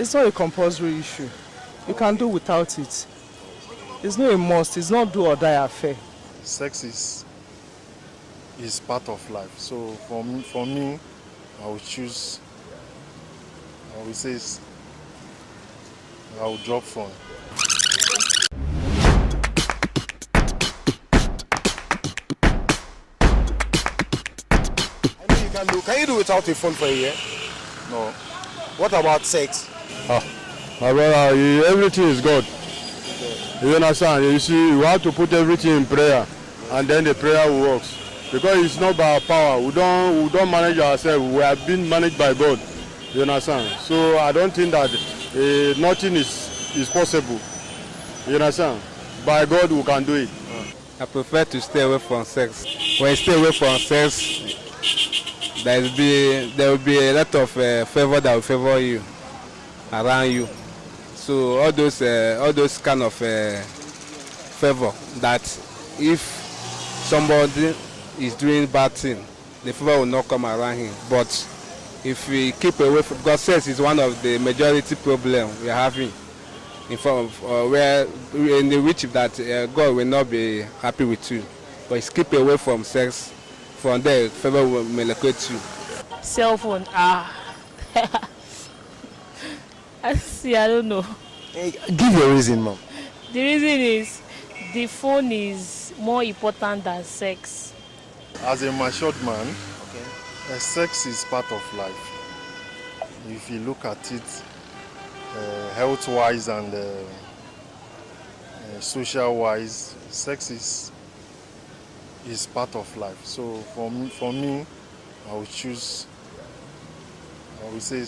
It's not a compulsory issue. You can do without it. It's not a must. It's not do or die affair. Sex is part of life. So for me, I will choose. I will say I will drop phone. I know you can do. Can you do without a phone for a year? No. What about sex? My brother, everything is God. You understand? You see, you have to put everything in prayer, and then the prayer works. Because it's not by our power. We don't manage ourselves. We are being managed by God. You understand? So I don't think that nothing is possible. You understand? By God, we can do it. I prefer to stay away from sex. When you stay away from sex, there will be a lot of favor that will favor you around you. So all those kind of favor that if somebody is doing bad thing, the favor will not come around him. But if we keep away from, because sex is one of the majority problem we are having in front of where in the which that God will not be happy with you. But if you keep away from sex, from there favor will locate you. Cell phone. I don't know. Hey, give your reason, mom. The reason is the phone is more important than sex. As a matured man, sex is part of life. If you look at it health-wise and social-wise, sex is part of life. So for me, I will choose. I will say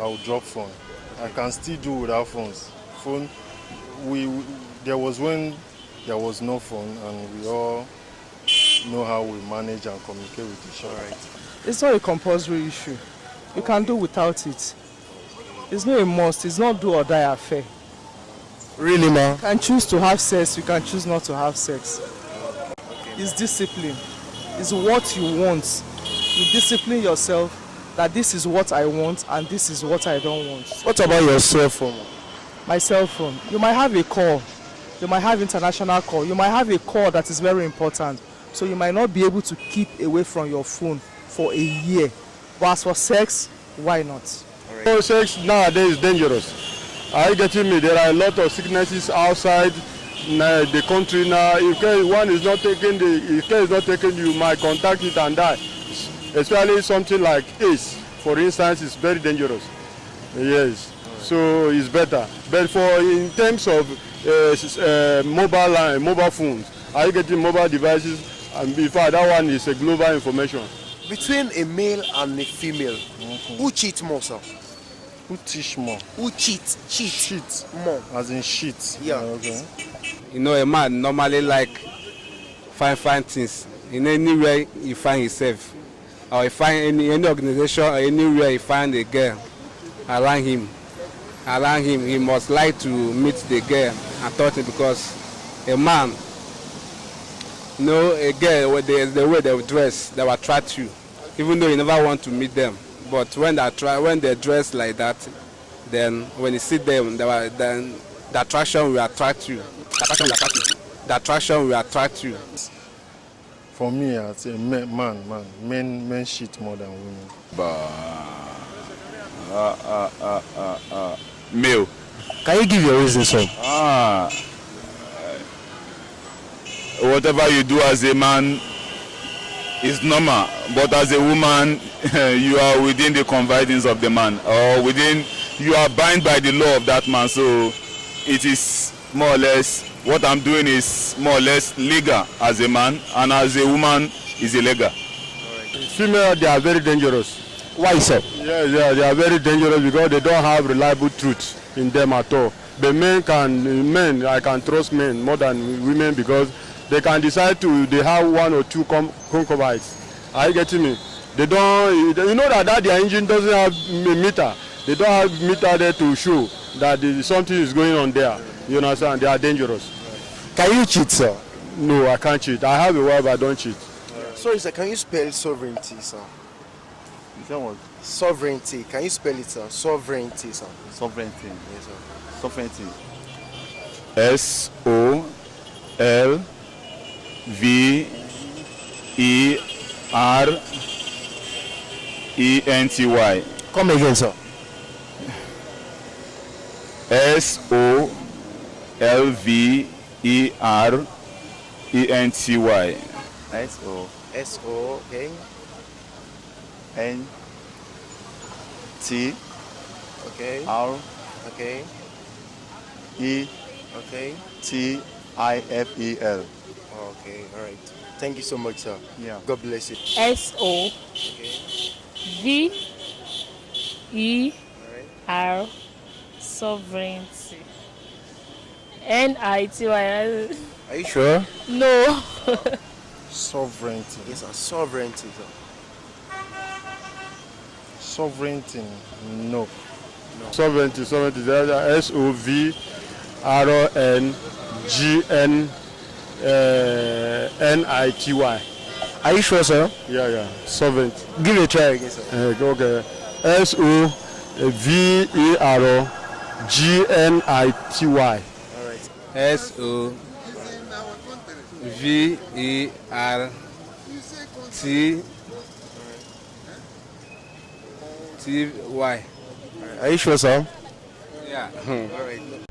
I will drop phone. I can still do without phones. Phone. There was when there was no phone, and we all know how we manage and communicate with each other. Right. It's not a compulsory issue. You can do without it. It's not a must. It's not do or die affair. Really, man? You can choose to have sex. You can choose not to have sex. It's discipline. It's what you want. You discipline yourself that this is what I want and this is what I don't want. What about your cell phone? My cell phone. You might have a call. You might have international call. You might have a call that is very important. So you might not be able to keep away from your phone for a year. But as for sex, why not? Right. Sex nowadays is dangerous. Are you getting me? There are a lot of sicknesses outside the country now. If one is not taking you might contact it and die. Especially something like AIDS, for instance, is very dangerous. Yes, so it's better. But in terms of mobile phones, are you getting mobile devices? And before that one is a global information. Between a male and a female, who cheats more, sir? Who teach more? Who cheats? Cheat more. As in shit. Yeah. Okay. You know, a man normally like find things in anywhere he find himself. Or if find any organization or anywhere he find a girl around him, he must like to meet the girl and talk to, because a man, you know, a girl, the way they dress, they will attract you, even though you never want to meet them. But when they dress like that, then when you see them, then the attraction will attract you. The attraction will attract you. For me, I'd say men shit more than women. Male. Can you give your reason, sir? Whatever you do as a man is normal, but as a woman, you are within the confidence of the man, or you are bound by the law of that man. So it is more or less, what I'm doing is more or less legal as a man, and as a woman is illegal. Females, they are very dangerous. Why, sir? Yeah, they are very dangerous because they don't have reliable truth in them at all. But I can trust men more than women, because they can decide they have one or two concubines. Are you getting me? They don't, you know that their engine doesn't have a meter. They don't have meter there to show that something is going on there. You understand? They are dangerous. Can you cheat, sir? No, I can't cheat. I have a wife, I don't cheat. Sorry, sir, can you spell sovereignty, sir? Is that what? Sovereignty. Can you spell it, sir? Sovereignty, sir. Sovereignty. Yes, sir. Sovereignty. SOLVERENTY. Come again, sir. SOLVERENTY. S-O-N-T. Okay. R Okay. E Okay. T I F E L. Okay. All right. Thank you so much, sir. Yeah. God bless you. SOVER sovereignty. NITY. Are you sure? No. Sovereignty. Yes, sir. Sovereignty, sir. Sovereignty. No. Sovereignty, SOVRNGNNITY. Are you sure, sir? Yeah. Sovereignty. Give it a try again, sir. Okay. SOVERGNITY. All right. SOVERTTY. Are you sure, sir? Yeah. All right.